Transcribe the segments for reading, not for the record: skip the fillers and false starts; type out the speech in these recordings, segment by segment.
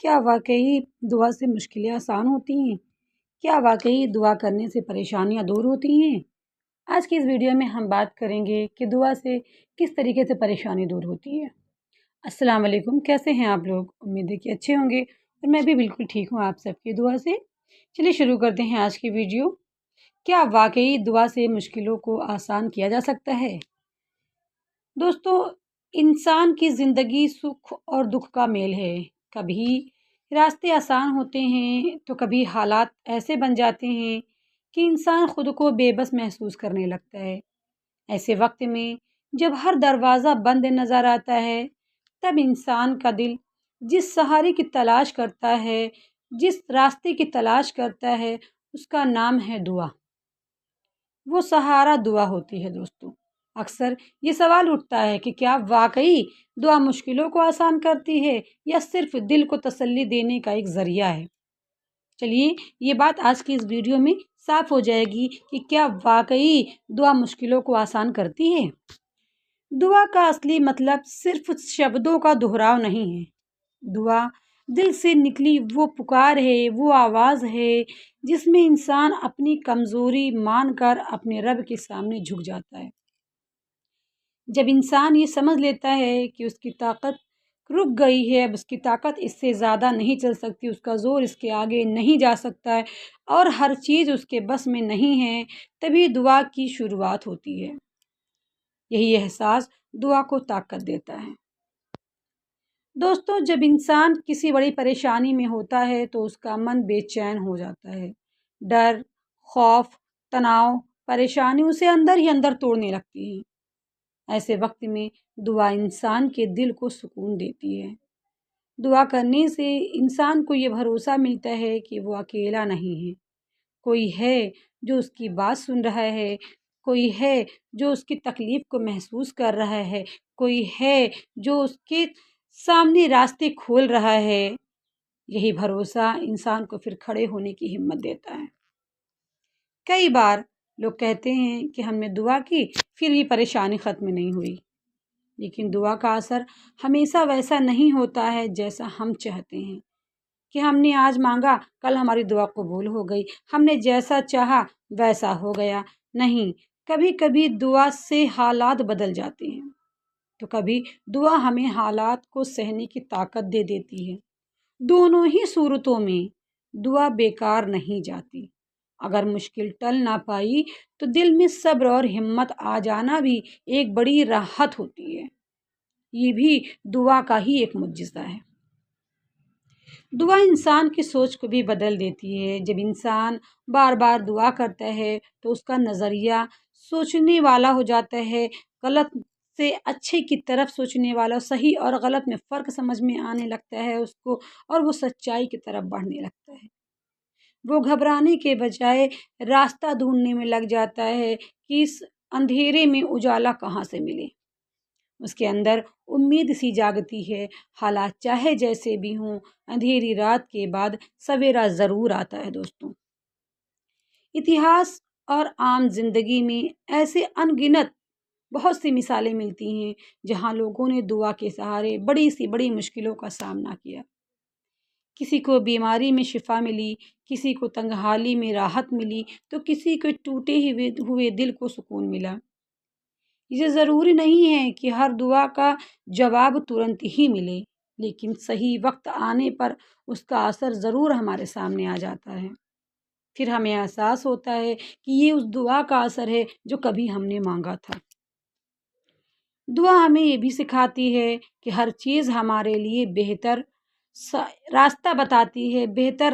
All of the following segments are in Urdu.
کیا واقعی دعا سے مشکلیں آسان ہوتی ہیں؟ کیا واقعی دعا کرنے سے پریشانیاں دور ہوتی ہیں؟ آج کی اس ویڈیو میں ہم بات کریں گے کہ دعا سے کس طریقے سے پریشانی دور ہوتی ہے۔ السلام علیکم، کیسے ہیں آپ لوگ؟ امید ہے کہ اچھے ہوں گے اور میں بھی بالکل ٹھیک ہوں آپ سب کی دعا سے۔ چلیے شروع کرتے ہیں آج کی ویڈیو۔ کیا واقعی دعا سے مشکلوں کو آسان کیا جا سکتا ہے؟ دوستو، انسان کی زندگی سکھ اور دکھ کا میل ہے۔ کبھی راستے آسان ہوتے ہیں تو کبھی حالات ایسے بن جاتے ہیں کہ انسان خود کو بے بس محسوس کرنے لگتا ہے۔ ایسے وقت میں جب ہر دروازہ بند نظر آتا ہے، تب انسان کا دل جس سہارے کی تلاش کرتا ہے، جس راستے کی تلاش کرتا ہے، اس کا نام ہے دعا۔ وہ سہارا دعا ہوتی ہے دوستو۔ اکثر یہ سوال اٹھتا ہے کہ کیا واقعی دعا مشکلوں کو آسان کرتی ہے یا صرف دل کو تسلی دینے کا ایک ذریعہ ہے؟ چلیے یہ بات آج کی اس ویڈیو میں صاف ہو جائے گی کہ کیا واقعی دعا مشکلوں کو آسان کرتی ہے۔ دعا کا اصلی مطلب صرف شبدوں کا دہراؤ نہیں ہے۔ دعا دل سے نکلی وہ پکار ہے، وہ آواز ہے جس میں انسان اپنی کمزوری مان کر اپنے رب کے سامنے جھک جاتا ہے۔ جب انسان یہ سمجھ لیتا ہے کہ اس کی طاقت رک گئی ہے، اب اس کی طاقت اس سے زیادہ نہیں چل سکتی، اس کا زور اس کے آگے نہیں جا سکتا ہے اور ہر چیز اس کے بس میں نہیں ہے، تبھی دعا کی شروعات ہوتی ہے۔ یہی احساس دعا کو طاقت دیتا ہے۔ دوستو، جب انسان کسی بڑی پریشانی میں ہوتا ہے تو اس کا من بے چین ہو جاتا ہے۔ ڈر، خوف، تناؤ، پریشانی اسے اندر ہی اندر توڑنے لگتی ہیں۔ ایسے وقت میں دعا انسان کے دل کو سکون دیتی ہے۔ دعا کرنے سے انسان کو یہ بھروسہ ملتا ہے کہ وہ اکیلا نہیں ہے۔ کوئی ہے جو اس کی بات سن رہا ہے، کوئی ہے جو اس کی تکلیف کو محسوس کر رہا ہے، کوئی ہے جو اس کے سامنے راستے کھول رہا ہے۔ یہی بھروسہ انسان کو پھر کھڑے ہونے کی ہمت دیتا ہے۔ کئی بار لوگ کہتے ہیں کہ ہم نے دعا کی پھر بھی پریشانی ختم نہیں ہوئی، لیکن دعا کا اثر ہمیشہ ویسا نہیں ہوتا ہے جیسا ہم چاہتے ہیں کہ ہم نے آج مانگا کل ہماری دعا قبول ہو گئی، ہم نے جیسا چاہا ویسا ہو گیا۔ نہیں، کبھی کبھی دعا سے حالات بدل جاتے ہیں تو کبھی دعا ہمیں حالات کو سہنے کی طاقت دے دیتی ہے۔ دونوں ہی صورتوں میں دعا بیکار نہیں جاتی۔ اگر مشکل ٹل نہ پائی تو دل میں صبر اور ہمت آ جانا بھی ایک بڑی راحت ہوتی ہے۔ یہ بھی دعا کا ہی ایک معجزہ ہے۔ دعا انسان کی سوچ کو بھی بدل دیتی ہے۔ جب انسان بار بار دعا کرتا ہے تو اس کا نظریہ سوچنے والا ہو جاتا ہے، غلط سے اچھے کی طرف سوچنے والا، صحیح اور غلط میں فرق سمجھ میں آنے لگتا ہے اس کو، اور وہ سچائی کی طرف بڑھنے لگتا ہے۔ وہ گھبرانے کے بجائے راستہ ڈھونڈنے میں لگ جاتا ہے کہ اس اندھیرے میں اجالا کہاں سے ملے۔ اس کے اندر امید سی جاگتی ہے، حالات چاہے جیسے بھی ہوں، اندھیری رات کے بعد سویرا ضرور آتا ہے دوستوں۔ اتہاس اور عام زندگی میں ایسے ان گنت بہت سی مثالیں ملتی ہیں جہاں لوگوں نے دعا کے سہارے بڑی سی بڑی مشکلوں کا سامنا کیا۔ کسی کو بیماری میں شفا ملی، کسی کو تنگحالی میں راحت ملی، تو کسی کو ٹوٹے ہوئے دل کو سکون ملا۔ یہ ضروری نہیں ہے کہ ہر دعا کا جواب ترنت ہی ملے، لیکن صحیح وقت آنے پر اس کا اثر ضرور ہمارے سامنے آ جاتا ہے۔ پھر ہمیں احساس ہوتا ہے کہ یہ اس دعا کا اثر ہے جو کبھی ہم نے مانگا تھا۔ دعا ہمیں یہ بھی سکھاتی ہے کہ ہر چیز ہمارے لیے بہتر راستہ بتاتی ہے، بہتر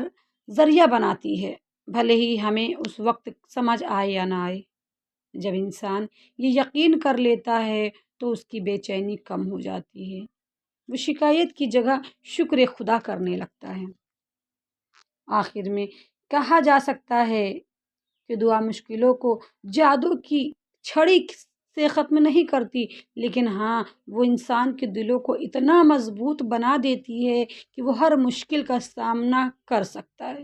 ذریعہ بناتی ہے، بھلے ہی ہمیں اس وقت سمجھ آئے یا نہ آئے۔ جب انسان یہ یقین کر لیتا ہے تو اس کی بے چینی کم ہو جاتی ہے، وہ شکایت کی جگہ شکر خدا کرنے لگتا ہے۔ آخر میں کہا جا سکتا ہے کہ دعا مشکلوں کو جادو کی چھڑی سے ختم نہیں کرتی، لیکن ہاں وہ انسان کے دلوں کو اتنا مضبوط بنا دیتی ہے کہ وہ ہر مشکل کا سامنا کر سکتا ہے۔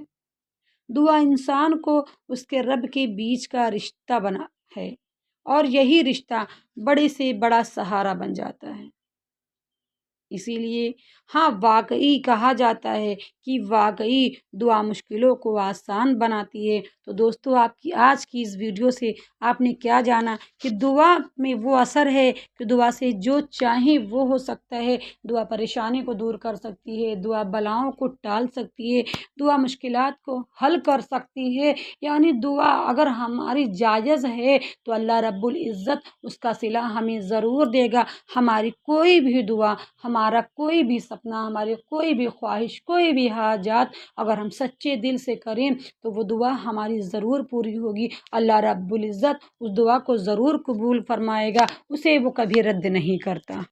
دعا انسان کو اس کے رب کے بیچ کا رشتہ بنا ہے، اور یہی رشتہ بڑے سے بڑا سہارا بن جاتا ہے۔ اسی لیے ہاں واقعی کہا جاتا ہے کہ واقعی دعا مشکلوں کو آسان بناتی ہے۔ تو دوستو آپ کی آج کی اس ویڈیو سے آپ نے کیا جانا کہ دعا میں وہ اثر ہے کہ دعا سے جو چاہیں وہ ہو سکتا ہے۔ دعا پریشانی کو دور کر سکتی ہے، دعا بلاؤں کو ٹال سکتی ہے، دعا مشکلات کو حل کر سکتی ہے۔ یعنی دعا اگر ہماری جائز ہے تو اللہ رب العزت اس کا صلہ ہمیں ضرور دے گا۔ ہماری کوئی بھی دعا، ہمارا کوئی بھی سپنا، ہماری کوئی بھی خواہش، کوئی بھی حاجات اگر ہم سچے دل سے کریں تو وہ دعا ہماری ضرور پوری ہوگی۔ اللہ رب العزت اس دعا کو ضرور قبول فرمائے گا، اسے وہ کبھی رد نہیں کرتا۔